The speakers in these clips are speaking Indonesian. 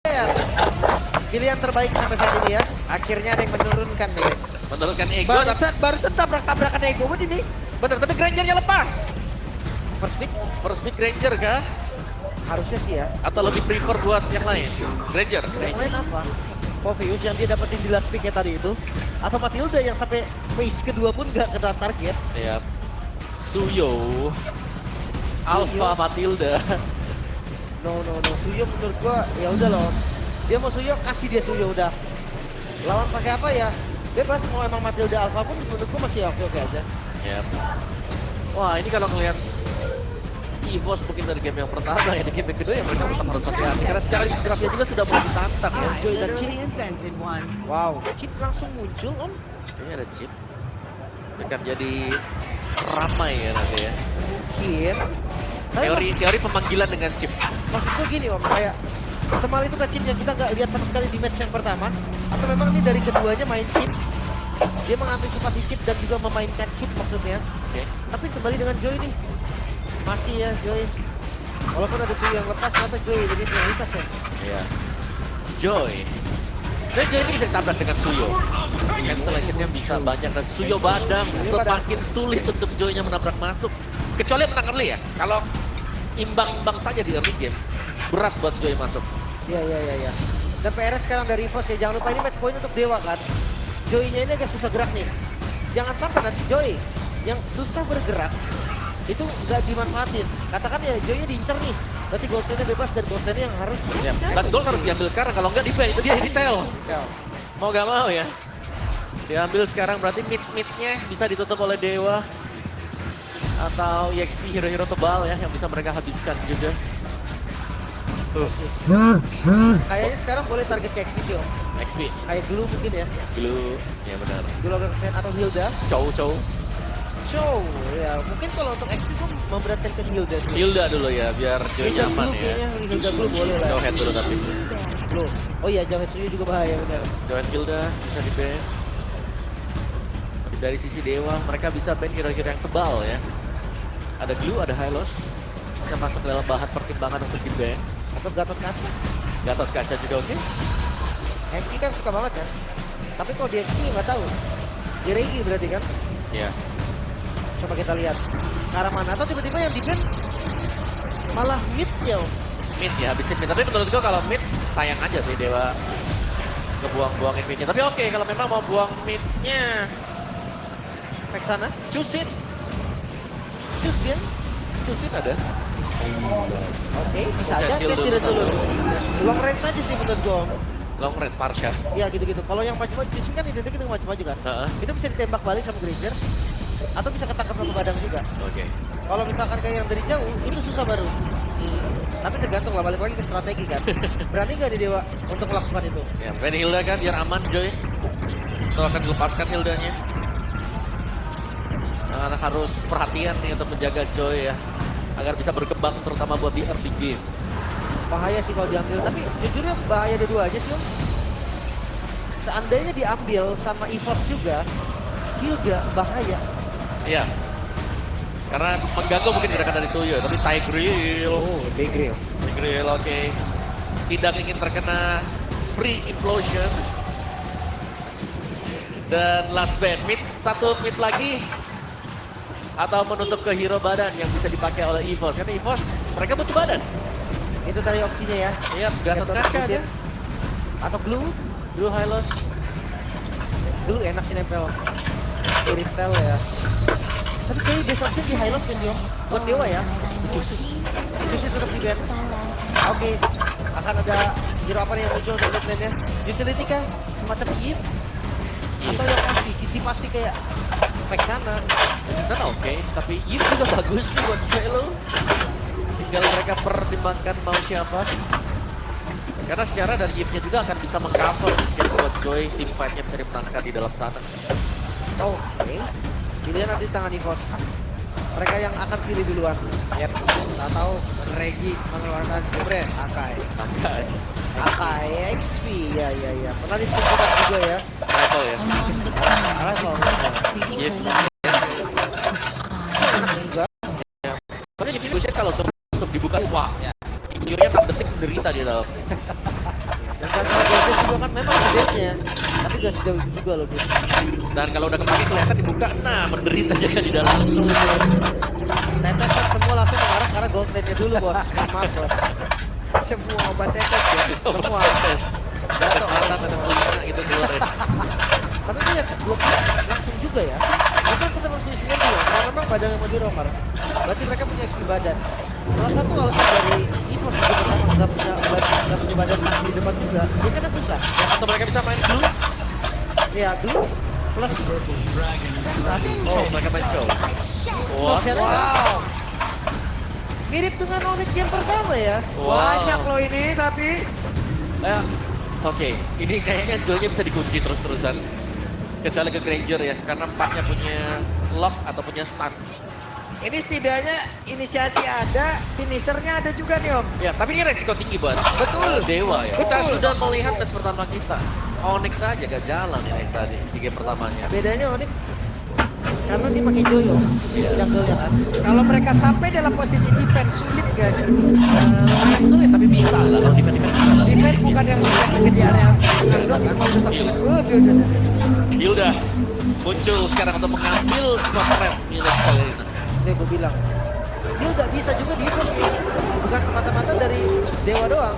Ya, pilihan terbaik sampai saat ini ya. Akhirnya ada yang menurunkan nih. Menurunkan ego. Barusan tabrak-tabrakan ego buat ini. Bener, tapi Grangernya lepas. First pick Granger kah? harusnya sih ya. Atau lebih prefer buat yang lain? Granger. Yang lain apa? Povius yang dia dapetin di last picknya tadi itu. Atau Matilda yang sampai phase kedua pun gak kena target. Iya. Suyo. Alpha Matilda. No. Suyo menurut gua ya udah loh. Dia mau Suyo, kasih dia Suyo udah. Lawan pakai apa ya? Bebas, mau emang Matilda Alpha pun menurut gua masih oke-oke aja. Iya. Wah, ini kalau ngelihat EVOS mungkin dari game yang pertama ya, di game yang kedua ya mereka tetap harus hati-hati karena secara grafisnya juga sudah mulai ditantang ya. Joy dan Chip. Wow, Chip langsung muncul om. Kayaknya ada Chip. Akan jadi ramai ya nanti ya. Mungkin. Tapi Teori pemanggilan dengan Chip. maksud gue gini om, kayak Semal itu kan Chip yang kita nggak lihat sama sekali di match yang pertama. Atau memang ini dari keduanya main Chip. Dia mengantisipasi Chip dan juga memainkan Chip maksudnya. Oke. Tapi kembali dengan Joy nih. Masih ya Joy. Walaupun ada Suyo yang lepas, ternyata Joy jadi prioritas ya. Iya. Joy. Saya Joy ini bisa ditabrak dengan Suyo. Cancellation-nya bisa banyak dan Suyo badang. Semakin sulit untuk Joy-nya menabrak masuk. Kecuali menang early ya. Kalau imbang-imbang saja di early game, berat buat Joy masuk. Iya. Dan PRS sekarang dari EVOS ya. Jangan lupa ini match point untuk Dewa kan. Joy-nya ini agak susah gerak nih. Jangan sampai nanti Joy yang susah bergerak itu nggak dimanfaatin. Katakan ya Joy-nya diincar nih. Berarti gold lane-nya bebas dan gold lane yang harus. Ya, dan gold harus diambil sekarang. Kalau nggak di-ban, itu dia detail. Mau gak mau ya. Diambil sekarang berarti mid-midnya bisa ditutup oleh Dewa. Atau EXP hero-hero tebal ya yang bisa mereka habiskan juga. Kayaknya sekarang boleh target ke XP sih om. XP. Kayak dulu mungkin ya. Dulu, ya benar. Dulu agak atau Hilda. Chow. Show ya. Mungkin kalau untuk XP tuh memberatkan ke Hilda sih. Hilda dulu ya, biar Joy Hilda nyaman dulu, ya. kayaknya Hilda dulu boleh lah. Jauh head dulu tapi. Dulu. Oh iya, jauh head Suyo juga bahaya benar. Join Hilda bisa di-ban. Tapi dari sisi Dewa, mereka bisa ban hero-hero yang tebal ya. Ada Glue, ada Hylos. Bisa masuk dalam bahan pertimbangan untuk di-ban. Atau Gatot Kaca. Gatot Kaca juga oke. Hengki kan suka banget kan. Tapi kalau dia XP nggak tahu. Di Regi berarti kan. Iya. Coba kita lihat ke arah mana. Atau tiba-tiba yang di-ban malah mid-nya om. Mid ya, habisin mid. Tapi menurut gua kalau mid, sayang aja sih Dewa ngebuang-buangin midnya. Tapi oke, kalau memang mau buang midnya, Vexana. Cusin Cus ya. ada. Oke, bisa aja. Seal Cus dulu. dulu. Long range aja sih menurut gue om. Long range Parsha. Iya gitu-gitu. Kalau yang maju-maju Cusin kan identik dengan maju-maju kan. Itu bisa ditembak balik sama Granger. Atau bisa ketangkap sama Badang juga. Oke. Kalau misalkan kayak yang dari jauh, itu susah baru. Tapi tergantung lah, balik lagi ke strategi kan. Berani gak di Dewa untuk melakukan itu? Ya, ban Hilda kan biar aman Joy. Itu akan dilepaskan Hildanya. Nah, harus perhatian nih untuk menjaga Joy ya. Agar bisa berkembang terutama buat di early game. Bahaya sih kalau diambil, tapi jujurnya bahaya dua aja sih om. Seandainya diambil sama EVOS juga, Hilda bahaya. Iya. Karena mengganggu mungkin gerakan dari Suyo, tapi Tigreal. Oh, Tigreal. Tigreal oke. Tidak ingin terkena free implosion. Dan last ban mid, satu mid lagi. Atau menutup ke hero badan yang bisa dipakai oleh EVOS. Karena EVOS mereka butuh badan. Itu tadi opsinya ya. Iya, Gatot Kaca dia. Atau Glue. Blue Hylos. Glue enak sih nempel. Retail ya. Tapi kayaknya best option di Hylos sih om. Buat Dewa ya. Cus tetap di ban. Oke. Akan ada hero apa nih yang muncul untuk mid lane-nya? Utility kah? Semacam Eve? Atau yang pasti, sisi pasti kayak Vexana. Di sana oke, tapi Eve juga bagus nih buat Swallow. Tinggal mereka pertimbangkan mau siapa. Karena secara dari Eve-nya juga akan bisa mengcover mungkin buat Joy, tim fight-nya bisa dimenangkan di dalam sana. Oke. Pilihan ada di tangan EVOS. Mereka yang akan pilih duluan. Yep. Tahu Regi mengeluarkan Jebret Akai. Akai XP. Ya. Pernah disebutkan juga ya. Level ya. Level. Eve. Enggak. Soalnya Eve ini kalau sebelum dibuka, wah. Injurnya 6 detik menderita di dalam. juga kan memang bedanya, tapi gak sejauh itu juga loh dia. Dan kalau udah kepake kelihatan dibuka, nah menderita aja kan di dalam. Tetesan semua langsung mengarah karena gold lane-nya dulu bos. Maaf bos. Semua obat tetes ya. Semua. Tes. Tes mata, tes telinga gitu keluarin. Tapi ini lihat bloknya langsung juga ya. Mereka tetap harus solusinya juga. Karena memang badan yang mau diromar. Berarti mereka punya XP badan. Salah satu alasan dari EVOS juga pertama nggak punya badan di depan juga. Dia kan susah. Atau mereka bisa main dulu? Ya dulu plus Oh, mereka main show. Wah, wow. Mirip dengan Onyx game pertama ya. Banyak loh ini tapi. Oke, ini kayaknya Joy-nya bisa dikunci terus-terusan. Kecuali ke Granger ya, karena empatnya punya lock atau punya stun. Ini setidaknya inisiasi ada, finishernya ada juga nih Om. Ya, tapi ini resiko tinggi buat Betul. Dewa ya. Betul. Kita sudah melihat match pertama kita. Onyx saja gak jalan ini tadi di game pertamanya. Bedanya Onyx karena dia pakai Joyo jungle-nya kan. Kalau mereka sampai dalam posisi defense sulit guys. Lumayan sulit tapi bisa lah kalau defense bisa lah. Defense bukan yang defense di area Hilda muncul sekarang untuk mengambil semua trap milik Selena. Itu gue bilang. Dia nggak bisa juga di EVOS nih. Bukan semata-mata dari Dewa doang.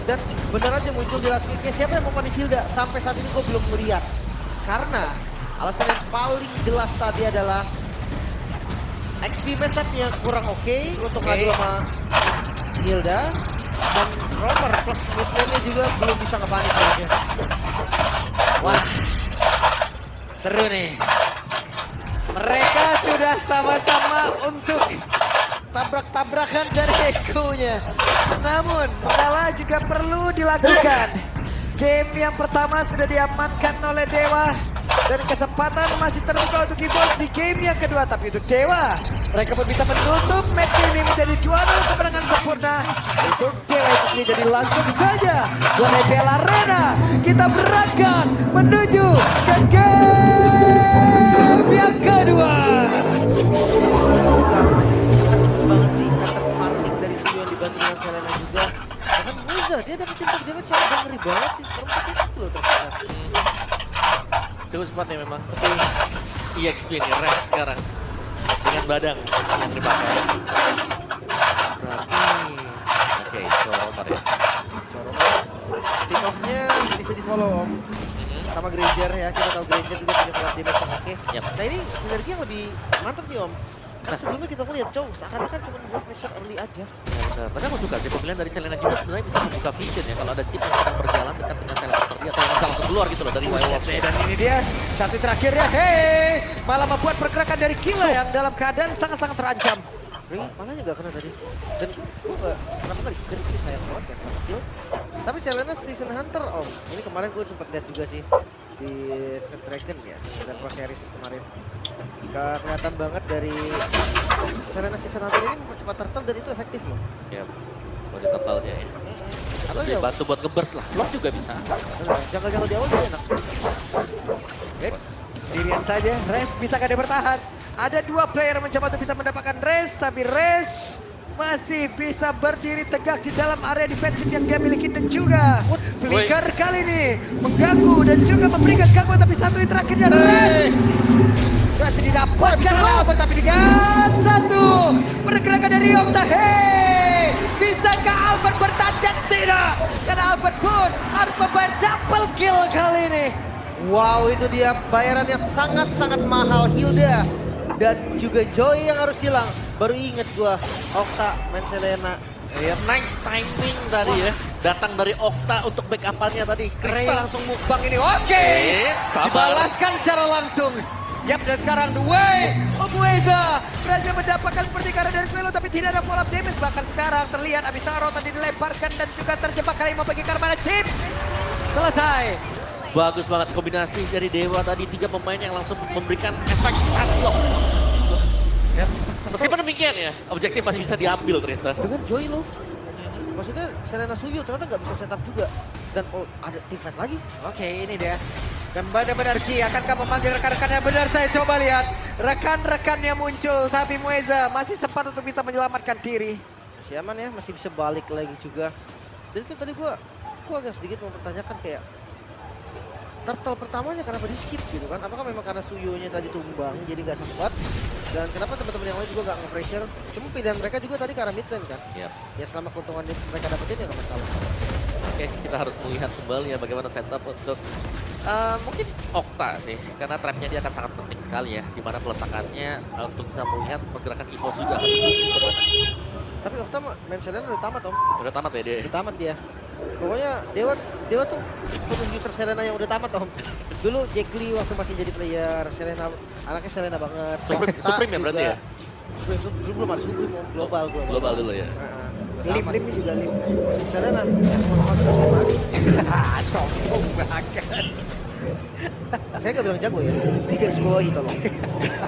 Dan bener aja muncul di last week-nya siapa yang mau panis Hilda? Sampai saat ini gue belum melihat. Karena alasan yang paling jelas tadi adalah XP matchup-nya kurang oke untuk ngadu sama Hilda. Dan Romer plus mid-lane-nya juga belum bisa ngepanis lagi. Wah, seru nih. Mereka sudah sama-sama untuk tabrak-tabrakan dari egonya. Namun, mengalah juga perlu dilakukan. Game yang pertama sudah diamankan oleh Dewa. Dan kesempatan masih terbuka untuk EVOS di game yang kedua. Tapi untuk Dewa, mereka pun bisa menutup match ini menjadi juara kemenangan sempurna. Untuk Dewa itu sendiri, jadi langsung saja buat EPL Arena. Kita berangkat menuju ke game yang kedua. Kan cepet banget sih kata marking dari Suyo yang dibantu dengan Selena juga. Bahkan Muza dia dapetin top damage yang udah ngeri banget sih. Perempat itu loh ternyata. Cukup cepat ya memang. Tapi EXP ini rest sekarang dengan badang yang dipakai. Berarti oke, so Romer ya. Pick off-nya bisa di follow om. Sama Granger ya, kita tahu Granger juga punya flash damage yang oke. Yap. Nah ini sinergi yang lebih mantap nih om. Nah sebelumnya kita melihat Chow seakan-akan cuma buat pressure early aja. Ya, tapi aku suka sih pemilihan dari Selena juga sebenarnya bisa membuka vision ya kalau ada chip yang sedang berjalan dekat dengan teleporter dia atau yang bisa langsung keluar gitu loh dari Wirewalk. Dan ini dia satu terakhirnya, hei, malah membuat pergerakan dari Killa yang dalam keadaan sangat-sangat terancam. Mananya gak kena tadi. Dan gue gak, kenapa tadi Gris sayang banget kan sama kill. Tapi Selena season hunter om. Ini kemarin gue sempat lihat juga sih di Snapdragon ya, dan Pro Series kemarin. Gak kelihatan banget dari Selena season hunter ini mempercepat turtle dan itu efektif loh. Ya, buat totalnya ya. Atau ya, bantu buat nge-burst lah, vlog juga bisa. Jangan di awal juga enak. Sendirian saja, Res bisakah dia bertahan? Ada dua player mencoba untuk bisa mendapatkan Res, tapi Res masih bisa berdiri tegak di dalam area defensif yang dia miliki dan juga Flicker kali ini mengganggu dan juga memberikan gangguan, tapi satu yang terakhirnya Res masih didapatkan Albert, tapi diganti satu pergerakan dari Okta. Hey, bisakah Albert bertahan? Tidak, karena Albert pun harus membayar double kill kali ini. Wow, itu dia bayarannya sangat-sangat mahal. Hilda dan juga Joy yang harus hilang. Baru inget gua Okta main Selena. Ya, nice timing tadi ya. Datang dari Okta untuk backup-annya tadi. Ray Krista langsung mukbang ini. Oke, sabar. dibalaskan secara langsung. Yap, dan sekarang the way of Weza berhasil mendapatkan pertikaran dari Velo, tapi tidak ada follow up damage. Bahkan sekarang terlihat Abisaro tadi dilemparkan dan juga terjebak kali mau bagi Karmana chip. Selesai. Bagus banget kombinasi dari Dewa tadi. 3 pemain yang langsung memberikan efek stun block. Ya. Meskipun demikian ya, objektif masih bisa diambil ternyata. Dengan Joy loh. Maksudnya Selena Suyo ternyata nggak bisa setup juga. Dan ada team fight lagi. Oke, ini dia. Dan benar-benar Ki, akankah memanggil rekan-rekannya? Benar, saya coba lihat. Rekan-rekannya muncul, tapi Mueza masih sempat untuk bisa menyelamatkan diri. Masih aman ya, masih bisa balik lagi juga. Dan itu tadi gua agak sedikit mempertanyakan kayak turtle pertamanya kenapa di skip gitu kan? Apakah memang karena Suyonya tadi tumbang jadi nggak sempat? Dan kenapa teman-teman yang lain juga nggak nge-pressure? Cuma pilihan mereka juga tadi karena mid lane kan? Yap. Ya selama keuntungan mereka dapetin ya nggak masalah. Oke, kita harus melihat kembali ya bagaimana setup untuk mungkin Okta sih, karena trapnya dia akan sangat penting sekali ya, dimana peletakannya untuk bisa melihat pergerakan EVOS juga akan menuju kemana. Tapi Okta main Selena udah tamat om. Udah tamat ya dia. Udah tamat dia. Pokoknya Dewa tuh penuh user Selena yang udah tamat om. Dulu Jack Lee waktu masih jadi player Selena, anaknya Selena banget. Supreme ya berarti ya? Dulu belum ada Supreme om, global. Global dulu ya. Lim juga lim. Selena. Sombong banget. Saya nggak bilang jago ya, di garis bawah gitu loh.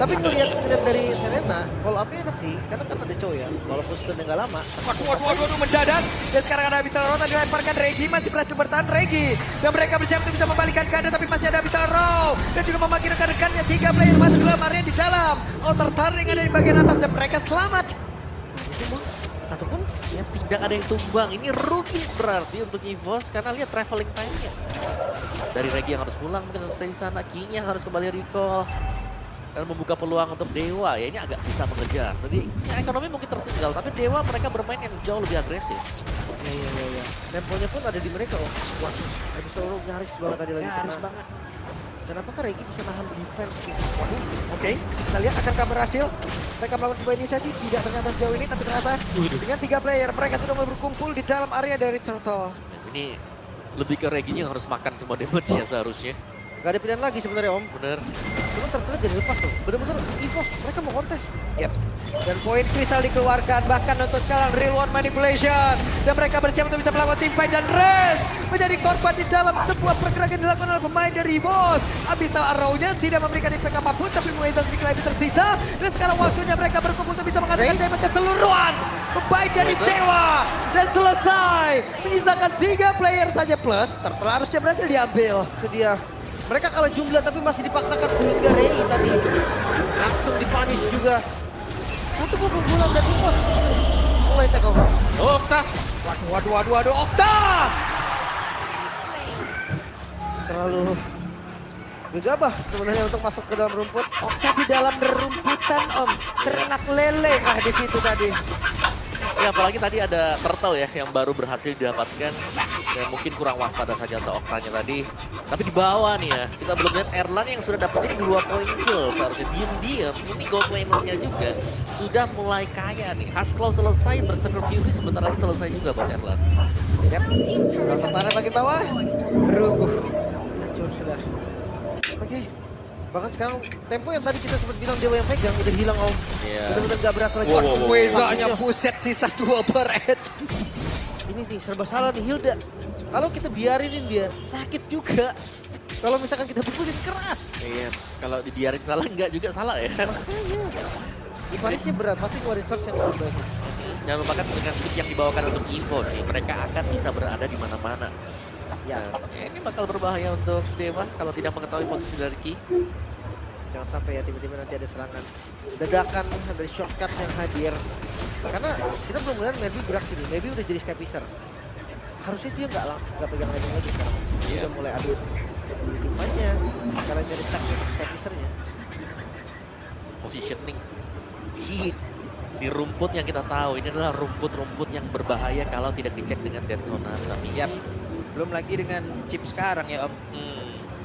Tapi ngeliat dari Serena, follow up-nya enak sih, karena kan ada cowok ya, walaupun setengah nggak lama. Waduh, mendadak. Dan sekarang ada Abyssal Row, dilemparkan Regi, masih berhasil bertahan Regi. Dan mereka bersiap untuk bisa membalikan keadaan, tapi masih ada Abyssal Row. Dan juga memanggil rekan-rekannya, 3 player masuk ke dalam area di dalam. Outer Turning ada di bagian atas dan mereka selamat. Satu pun Ya tidak ada yang tumbang, ini rugi berarti untuk EVOS karena lihat traveling time-nya. Dari Regi yang harus pulang mungkin selesai di sana, King yang harus kembali recall. Dan membuka peluang untuk Dewa ya, ini agak bisa mengejar. Jadi ya, ekonomi mungkin tertinggal, tapi Dewa mereka bermain yang jauh lebih agresif. Iya. Temponya pun ada di mereka om. Wah, episode nyaris banget tadi lagi. Nyaris banget. Dan apakah Regi bisa nahan defense gitu? Waduh, oke. Kita lihat akankah berhasil. Mereka melakukan sebuah inisiasi, tidak ternyata sejauh ini, tapi ternyata dengan 3 player mereka sudah mulai berkumpul di dalam area dari Turtle. Ini lebih ke Reginya yang harus makan semua damage ya seharusnya. Gak ada pilihan lagi sebenarnya om. Bener. Cuma tertelat jadi lepas tuh. Bener-bener EVOS, mereka mau kontes. Yep. Dan poin kristal dikeluarkan bahkan untuk sekarang real one manipulation. Dan mereka bersiap untuk bisa melakukan team fight dan Rez menjadi korban di dalam sebuah pergerakan dilakukan oleh pemain dari EVOS. Abyssal Arrow-nya tidak memberikan efek apapun tapi Muezzin sedikit lagi tersisa. Dan sekarang waktunya mereka berkumpul untuk bisa mengatakan damage keseluruhan. Pemain dari Dewa. Dan selesai. Menyisakan 3 player saja plus. Harusnya berhasil diambil. Itu dia. Mereka kalah jumlah tapi masih dipaksakan sehingga Rey tadi langsung dipunish juga. Satu keunggulan dari EVOS. Mulai tackle. Okta. Waduh, Okta! Terlalu gegabah sebenarnya untuk masuk ke dalam rumput. Okta di dalam rumputan om. Ternak lele kah di situ tadi. Ya apalagi tadi ada Turtle ya yang baru berhasil didapatkan. Ya mungkin kurang waspada saja untuk Oktanya tadi. Tapi di bawah nih ya, kita belum lihat Erlan yang sudah dapetin 2 poin kill. Seharusnya diem-diem, ini gold laner-nya juga sudah mulai kaya nih. Haskell selesai, Berserker Fury sebentar lagi selesai juga buat Erlan. Yap. Kalau tertarik bagian bawah, runtuh. Hancur sudah. Oke. Bahkan sekarang tempo yang tadi kita sempat bilang Dewa yang pegang udah hilang om. Iya. Bener-bener gak berasa lagi. Wow. Wezanya buset sisa 2 per edge. Ini nih serba salah nih Hilda. Kalau kita biarinin dia sakit juga. Kalau misalkan kita pukulin keras. Iya, kalau dibiarin salah enggak juga salah ya. Ivanisnya berat, pasti keluarin shots yang lebih bagus. Jangan lupakan dengan pick yang dibawakan untuk EVOS nih, mereka akan bisa berada di mana-mana. Ya, Ya, ini bakal berbahaya untuk Dewa kalau tidak mengetahui posisi dari Ki. jangan sampai ya tiba-tiba nanti ada serangan dadakan dari shortcut yang hadir. Karena kita belum melihat Maybe berak ini, Maybe udah jadi Skypicer. Harusnya dia nggak langsung nggak pegang landing lagi sekarang. Dia udah mulai adu timnya, sekarang jadi Skypicernya. Positioning di rumput yang kita tahu ini adalah rumput-rumput yang berbahaya kalau tidak dicek dengan Dead Sonata. Yap. Belum lagi dengan chip sekarang ya om.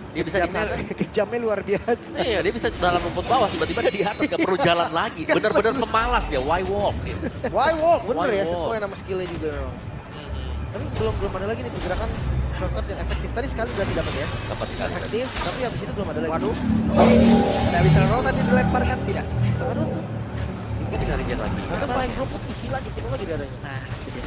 Dia bisa di sana. Kejamnya luar biasa. Iya, dia bisa dalam rumput bawah tiba-tiba dia di atas nggak perlu jalan lagi. Bener-bener pemalas dia, why walk dia. Why walk? Bener Why ya, walk? sesuai nama skillnya juga memang. Tapi belum ada lagi nih pergerakan shortcut yang efektif. Tadi sekali berarti dapat ya. Dapat sekali. Efektif, tapi habis itu belum ada lagi. Waduh. Tidak bisa roll tadi dilemparkan tidak. Aduh, Ini bisa reject lagi. karena main rumput isi lagi, penuh lagi darahnya. Nah, itu dia.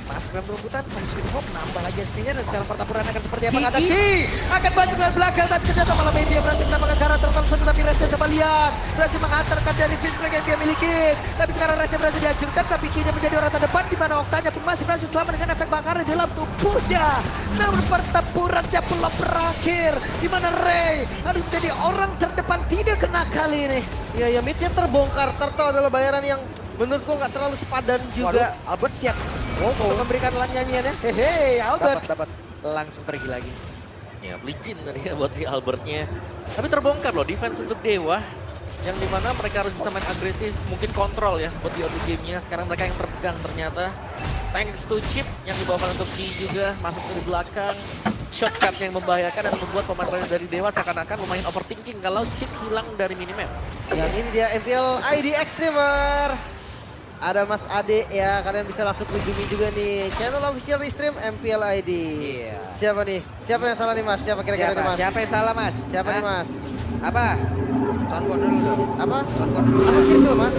Masuk dalam rumputan, Home Sweet Home nambah lagi SP-nya dan sekarang pertempuran akan seperti apa? Ada Ki akan baju dari belakang tapi ternyata malah media berhasil mendapatkan karakter tertentu tapi Resnya coba lihat berhasil menghantarkan dari Finsbrek yang dia miliki. Tapi sekarang Resnya berhasil dihancurkan tapi Ki-nya menjadi orang terdepan di mana Oktanya pun masih berhasil selamat dengan efek bakar di dalam tubuhnya. Namun pertempurannya belum berakhir di mana Ray harus menjadi orang terdepan tidak kena kali ini. Iya, ya midnya terbongkar. Turtle adalah bayaran yang menurutku nggak terlalu sepadan juga. Waduh, Albert siap untuk memberikan nyanyiannya. Hehe, Albert dapat langsung pergi lagi. Ya, licin tadi ya buat si Albertnya. Tapi terbongkar loh defense untuk Dewa. Yang dimana mereka harus bisa main agresif, mungkin kontrol ya buat di early game-nya. Sekarang mereka yang terpegang ternyata. Thanks to Chip yang dibawakan untuk Ki juga masuk dari belakang. Shortcut yang membahayakan dan membuat pemain-pemain dari Dewa seakan-akan lumayan overthinking kalau Chip hilang dari minimap. Yang ini dia MPL ID Extremer. Ada Mas Ade ya, kalian bisa langsung kunjungi juga nih channel official Restream MPL ID. Iya. Siapa nih? Siapa yang salah nih Mas? Siapa kira-kira nih Mas? Siapa yang salah Mas? Siapa nih Mas? Apa? Soundboard dulu dong. Apa? Soundboard dulu. Apa circle Mas?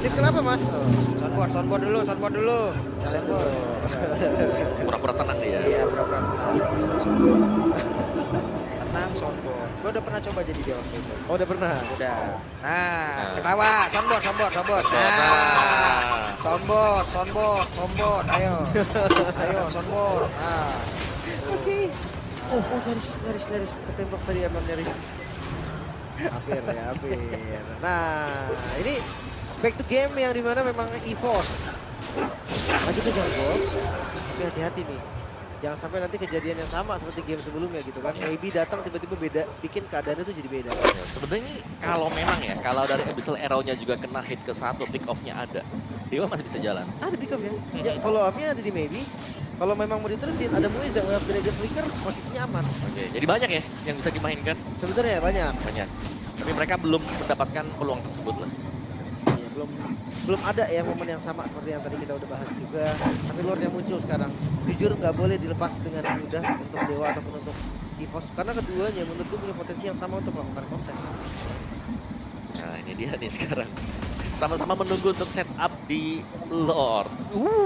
Circle apa Mas? Oh. Soundboard dulu. Soundboard. Pura-pura tenang dia. Iya, pura-pura tenang. Tenang, soundboard. Gue udah pernah coba jadi dia waktu itu. Oh udah pernah? Udah. Nah, ketawa. Soundboard. Nah. Soundboard. Ayo, soundboard. Nah. Oke. Oh nyaris. Ketembak tadi emang nyaris. Hampir. Nah, ini back to game yang dimana memang EVOS lagi tuh jago. Tapi hati-hati nih. Jangan sampai nanti kejadian yang sama seperti game sebelumnya gitu kan. Maybe datang tiba-tiba beda, bikin keadaannya tuh jadi beda. Ya, sebenarnya kalau memang ya, kalau dari Abyssal Arrow-nya juga kena hit ke 1, pick off-nya ada. Dewa masih bisa jalan. Ada pick up ya. Ya follow up-nya ada di Maybe. Kalau memang mau diterusin ada Muiza, Wave Dragon Flicker, posisinya aman. Oke, jadi banyak ya yang bisa dimainkan. Sebenarnya banyak. Banyak. Tapi mereka belum mendapatkan peluang tersebut lah. Iya, belum ada ya momen yang sama seperti yang tadi kita udah bahas juga. Tapi Lord yang muncul sekarang, jujur nggak boleh dilepas dengan mudah untuk Dewa ataupun untuk EVOS. Karena keduanya menurutku punya potensi yang sama untuk melakukan kontes. Nah ini dia nih sekarang. Sama-sama menunggu untuk setup di Lord.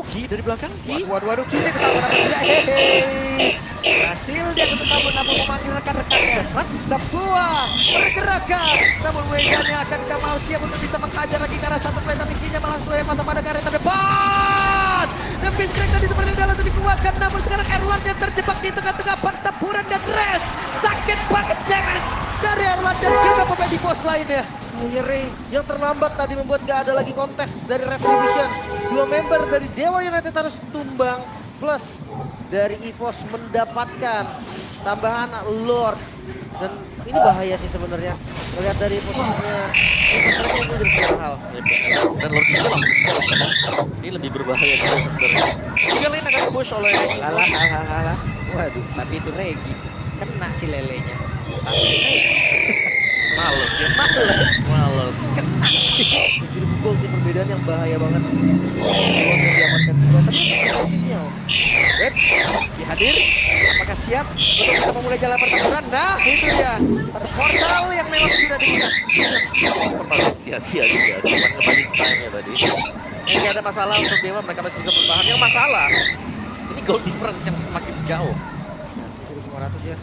Ki dari belakang, Ki. Waduh, kita ketawa dia. Hehehe. Berhasil dia ketemu namun memanggil rekan-rekannya. Sebuah pergerakan. Namun Wejanya akan mau siap untuk bisa menghajar lagi ke arah satu play. Tapi Kinya malah sudah masa pada kereta depan. Dan Fiskret tadi seperti dalam lebih kuatkan. Namun sekarang Erland yang terjebak di tengah-tengah pertempuran dan rest. Sakit banget damage dari Erland dan juga pemain di pos lainnya. Ray yang terlambat tadi membuat gak ada lagi kontes dari Revolution. Dua member dari Dewa United harus tumbang. Plus dari EVOS mendapatkan tambahan Lord. Dan ini bahaya sih sebenarnya. Lihat dari posisinya EVOS ini menjadi sebuah hal. Dan Lord juga langsung spawn. Ini lebih berbahaya juga sebenarnya. Juga lain akan push oleh Alah. Waduh, tapi itu Regi. Kena si lelenya. Males ya, males. Kena sih. Jadi gol di perbedaan yang bahaya banget. Lord yang diamankan juga. Tapi posisinya Wait, dihadir. Apakah siap untuk bisa memulai jalan pertempuran? Nah, itu dia. Satu portal yang memang sudah dibuat. Pertama sia-sia juga, cuma ngebalik time-nya tadi. Ini ada masalah untuk Dewa, mereka masih bisa bertahan. Yang masalah, ini goal difference yang semakin jauh. 1500 ya.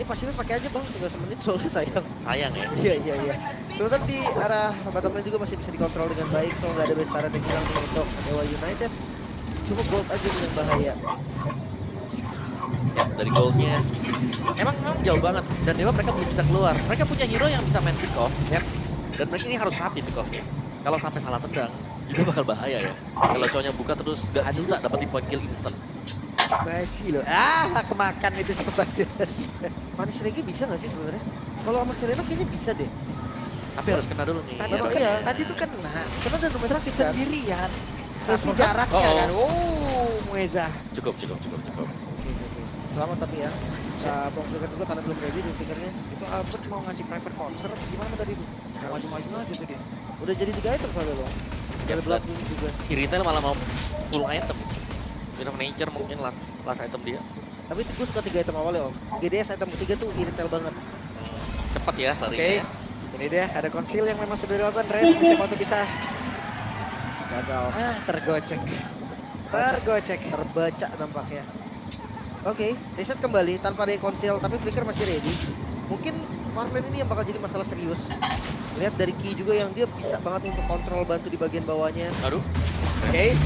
Ini pasifnya pakai aja bang, tinggal semenit soalnya sayang. Sayang ya. Iya. Sementara si arah bottom lane juga masih bisa dikontrol dengan baik, so nggak ada base turret yang hilang untuk Dewa United. Cuma gold aja yang bahaya. Ya, dari goalnya emang jauh banget dan Dewa mereka belum bisa keluar. Mereka punya hero yang bisa main pick off ya. Dan mereka ini harus rapi pick offnya. Kalau sampai salah tendang juga bakal bahaya ya. Kalau cowoknya buka terus gak bisa dapetin point kill instant. Baji loh. Kemakan itu sebenarnya. Manis Regi bisa nggak sih sebenarnya? Kalau sama Serena kayaknya bisa deh. Tapi harus kena dulu nih. Tadi Ya, tuh iya. tadi tuh kena. Karena ada rumah sakit kan? Sendirian. Tapi Oh, jaraknya oh. kan. Mueza. Cukup. Oke. Selamat tapi ya. Bong Flicker juga karena belum ready di flickernya. Itu Albert mau ngasih private concert gimana tadi tuh? Mau maju-maju aja tuh dia. Udah jadi 3 item soalnya bang. Ya, Ada Blood Moon juga. Irritel malah mau full item. Bit of Nature mungkin last item dia. Tapi gue suka 3 item awalnya om. GDS item ketiga tuh irritel banget. Cepat ya Oke. larinya. Ini dia ada konsil yang memang sudah dilakukan. Res mencoba untuk bisa Gagal. tergocek. Terbaca nampaknya. Oke, reset kembali tanpa ada konsil tapi flicker masih ready. Mungkin Farlane ini yang bakal jadi masalah serius. Lihat dari Ki juga yang dia bisa banget untuk kontrol bantu di bagian bawahnya. Aduh. Oke.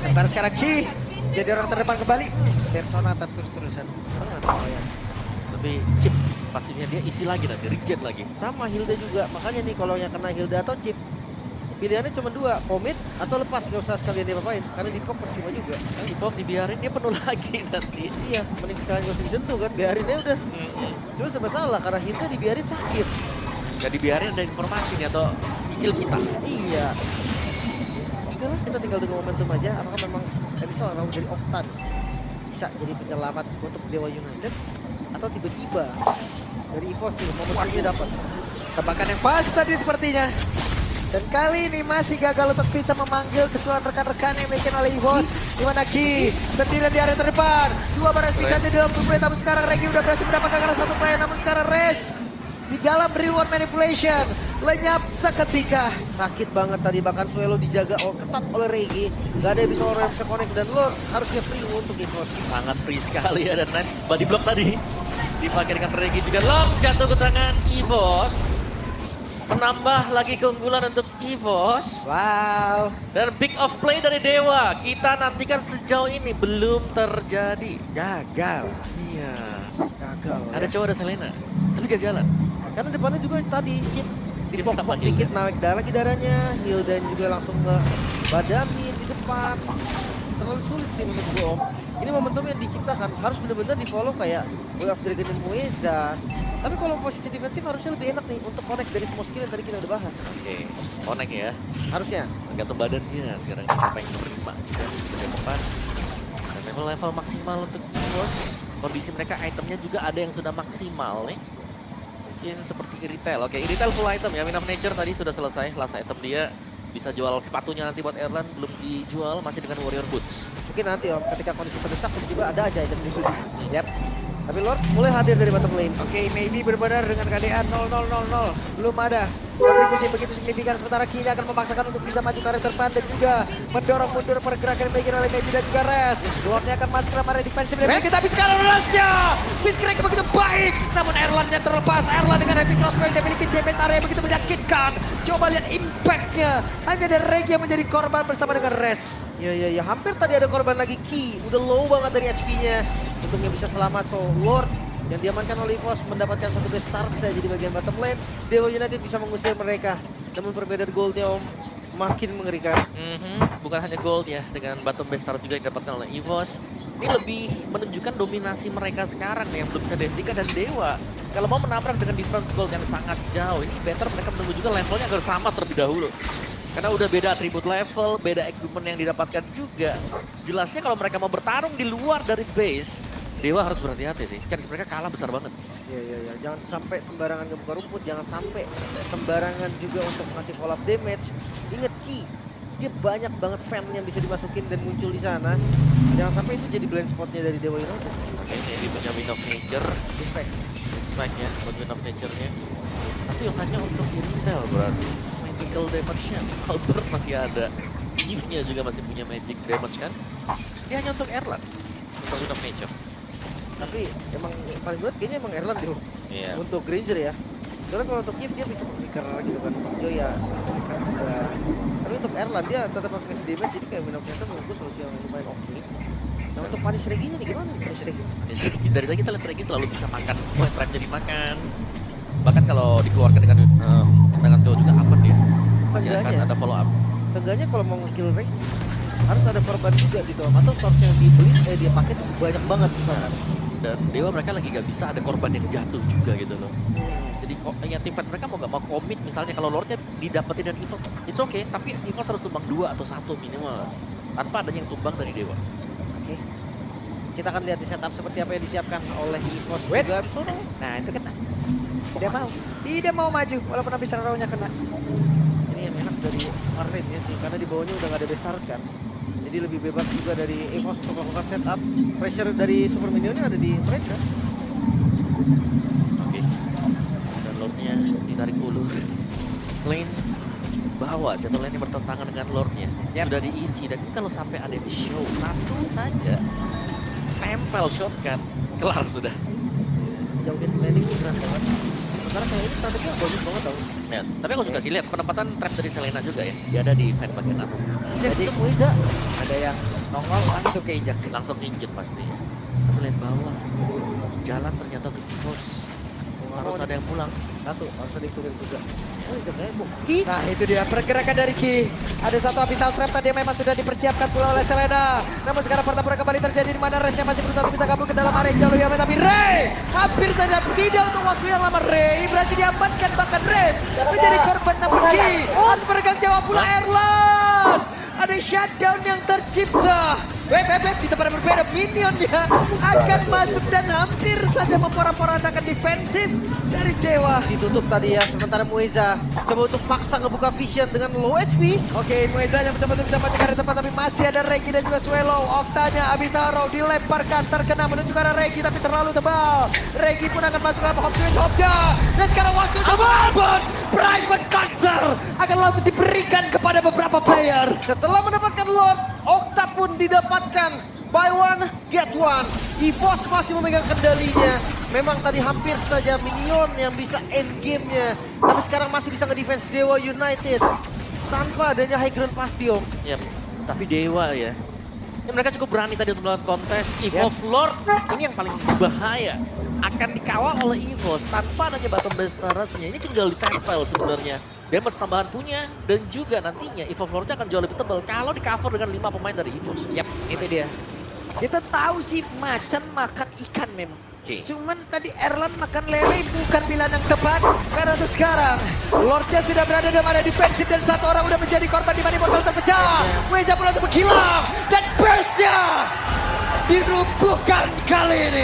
Sebentar sekarang Ki. Jadi orang terdepan kembali. Persona terus-terusan. Sangat bahaya. Tapi chip pasifnya dia isi lagi nanti, regen lagi. Sama Hilda juga. Makanya nih kalau yang kena Hilda atau Chip pilihannya cuma dua, komit atau lepas, nggak usah sekalian dia apain, karena di pop percuma juga. Di pop dibiarin dia penuh lagi nanti. Iya, mending sekalian nggak usah disentuh kan, biarin aja udah. Cuma serba salah karena Hinta dibiarin sakit. Gak dibiarin ada informasi nih atau kecil kita. Iya. Oke lah, kita tinggal tunggu momentum aja. Apakah memang Episode mau jadi Oktan bisa jadi penyelamat untuk Dewa United, atau tiba-tiba dari EVOS nih momentumnya dapat. Tebakan yang pas tadi sepertinya. Dan kali ini masih gagal untuk bisa memanggil keseluruhan rekan-rekan yang dimiliki oleh EVOS. Di mana Ki sendirian di area terdepan. Dua baris bisa di dalam tubuh, namun sekarang Regi udah berhasil mendapatkan karena satu player. Namun sekarang Res di dalam reward manipulation lenyap seketika. Sakit banget tadi, bahkan Suelo dijaga ketat oleh Regi. Gak ada yang bisa orang yang bisa connect, dan Lord harusnya free untuk EVOS. Sangat free sekali ya, dan nice body block tadi. Dipakai dengan Regi juga. Long jatuh ke tangan EVOS. Menambah lagi keunggulan untuk EVOS. Wow. Dan big off play dari Dewa. Kita nantikan sejauh ini belum terjadi. Gagal. Iya. Gagal. Ada cowok, ada Selena. Tapi gak jalan. Karena depannya juga tadi Chip Chip dipok-pok sama dikit, Hilda. naik lagi darahnya. Hilda juga langsung ngebadamin di depan. Terlalu sulit sih menurut gue, Om. Ini momentum yang diciptakan harus benar-benar di follow kayak Way of Dragon dan Mueza. Tapi kalau posisi defensif harusnya lebih enak nih untuk connect dari semua skill yang tadi kita udah bahas. Oke, connect ya. Harusnya. Tergantung badannya sekarang ini siapa yang menerima juga ke depan. Dan memang level maksimal untuk EVOS. Kondisi mereka itemnya juga ada yang sudah maksimal nih. Mungkin seperti Iritel. Oke, Iritel full item ya. Wind of Nature tadi sudah selesai. Last item dia. Bisa jual sepatunya nanti buat Erlan. Belum dijual, masih dengan Warrior Boots. Mungkin nanti, Om, ketika kondisi terdesak tiba-tiba ada aja item gitu. Yap. Tapi Lord mulai hadir dari bottom lane. Oke, maybe benar-benar dengan keadaan 0-0-0-0. Belum ada kontribusi begitu signifikan. Sementara Kini akan memaksakan untuk bisa maju ke area depan dan juga mendorong mundur pergerakan yang dimiliki oleh Maybe dan juga Res. Lordnya akan masuk ke dalam area defensif. Tapi sekarang Resnya Fiskrek begitu baik. Namun Erlannya terlepas. Erlan dengan heavy crossbow yang dimiliki JPS area yang begitu menyakitkan. Coba lihat impact-nya. Hanya ada Regi yang menjadi korban bersama dengan Res. Ya, hampir tadi ada korban lagi. Ki udah low banget dari HP-nya. Untungnya bisa selamat. So Lord yang diamankan oleh EVOS mendapatkan satu base start saja di bagian bottom lane. Dewa United bisa mengusir mereka. Namun perbedaan goldnya, Om, makin mengerikan. Bukan hanya gold ya, dengan bottom base start juga yang didapatkan oleh EVOS. Ini lebih menunjukkan dominasi mereka sekarang nih, yang belum bisa dihentikan. Dan Dewa kalau mau menabrak dengan difference gold yang sangat jauh, ini better mereka menunggu juga levelnya agar sama terlebih dahulu. Karena udah beda atribut level, beda equipment yang didapatkan juga. Jelasnya kalau mereka mau bertarung di luar dari base, Dewa harus berhati-hati sih. Chance mereka kalah besar banget. Ya. Jangan sampai sembarangan ngebuka rumput. Jangan sampai sembarangan juga untuk ngasih follow up damage. Ingat Ki, dia banyak banget fan yang bisa dimasukin dan muncul di sana. Jangan sampai itu jadi blind spotnya dari Dewa United. Oke, ini punya Wind of Nature. Respect. Respect ya, buat Wind of Nature-nya. Tapi hanya untuk Iritel berarti. Magical damage-nya. Albert masih ada. Gift-nya juga masih punya magic damage kan. Dia hanya untuk Erlan. Untuk Wind of Nature. Tapi emang paling berat kayaknya emang Erlan dulu. Iya. Untuk Granger ya. Soalnya kalau untuk Gift dia bisa flicker gitu kan. Untuk Joy ya flicker juga. Tapi untuk Erlan dia tetap harus ngasih damage. Jadi kayak Wind of Nature menurut gue solusi yang lumayan oke. Nah untuk punish Regi-nya nih gimana nih punish Regi? Dari tadi kita lihat Regi selalu bisa makan semua stripe jadi makan. Bahkan kalau dikeluarkan dengan tendangan cowok juga apa dia? Masih akan Seenggaknya. ada follow up. Seenggaknya kalau mau nge-kill Regi harus ada korban juga gitu. Atau source yang dibeli, dia pakai tuh banyak banget misalkan. Dan Dewa mereka lagi gak bisa ada korban yang jatuh juga gitu loh. Jadi ya teamfight mereka mau gak mau komit, misalnya kalau Lordnya didapetin dan EVOS, it's okay, tapi EVOS harus tumbang 2 atau 1 minimal. Tanpa adanya yang tumbang dari Dewa. Oke. Kita akan lihat di setup seperti apa yang disiapkan oleh EVOS Wait. juga. Nah itu kena. Tidak mau maju walaupun habis nya kena. Ini yang enak dari Martin ya sih, karena di bawahnya udah gak ada base start kan. Jadi lebih bebas juga dari EVOS untuk melakukan setup. Pressure dari Super Minionnya ada di mereka. Oke. Dan Lordnya ditarik ulur. Lane bawah, satu lane yang bertentangan dengan Lordnya. Sudah diisi, dan ini kalau sampai ada di show satu saja tempel shotgun, kelar sudah. Jauhin landing keren banget. Sekarang kayak ini strateginya bagus banget tau. Ya, tapi aku suka sih lihat penempatan trap dari Selena juga ya. Dia ada di fan bagian atas. Jadi Muiza Ada yang nongol langsung keinjak. Langsung injek pasti ya. Tapi lihat bawah. Jalan ternyata untuk EVOS. Harus ada yang pulang. Satu, harus ada yang turun juga. Oh, itu kayak Nah itu dia pergerakan dari Ki. Ada satu abyssal trap tadi yang memang sudah dipersiapkan pula oleh Selena. Namun sekarang pertempuran kembali terjadi di mana Resnya masih berusaha untuk bisa kabur ke dalam area jauh lebih aman. Tapi Ray hampir saja tidak untuk waktu yang lama. Ray berhasil diamankan, bahkan Res menjadi korban. Namun Ki harus peregang jawab pula Erlan. Ada shutdown yang tercipta. Web di tempat yang berbeda, minionnya akan masuk dan hampir saja memporak-porandakan defensif dari Dewa. ditutup tadi ya, sementara Mueza coba untuk paksa ngebuka vision dengan low HP. Oke, Mueza yang betul-betul bisa mati dari tempat, tapi masih ada Regi dan juga Suelo. Oktanya Abyssal Row dilemparkan, terkena menuju ke arah Regi, tapi terlalu tebal. Regi pun akan masuk ke hop switch Okta. Dan sekarang waktu untuk Albon. Private Cancer akan langsung diberikan kepada beberapa player. Setelah mendapatkan Lord, Okta pun didapatkan buy one get one. EVOS masih memegang kendalinya. Memang tadi hampir saja minion yang bisa end game-nya, tapi sekarang masih bisa ngedefense Dewa United tanpa adanya high ground Bastion. Yap, tapi Dewa ya. Mereka cukup berani tadi untuk melakukan kontes. Evolve Lord ini yang paling berbahaya. Akan dikawal oleh EVOS tanpa adanya bottom base turret-nya. Ini tinggal ditempel sebenarnya. Damage tambahan punya dan juga nantinya Evolve Lord-nya akan jauh lebih tebal kalau di cover dengan 5 pemain dari EVOS. Yap, itu dia. Kita tahu sih macan makan ikan memang. Oke. Cuman tadi Erlan makan lele bukan pilihan yang tepat. Karena untuk sekarang Lordnya sudah berada dalam area defensif dan satu orang udah menjadi korban di mana portal terpecah. Weza pula untuk menghilang dan burstnya dirubuhkan kali ini.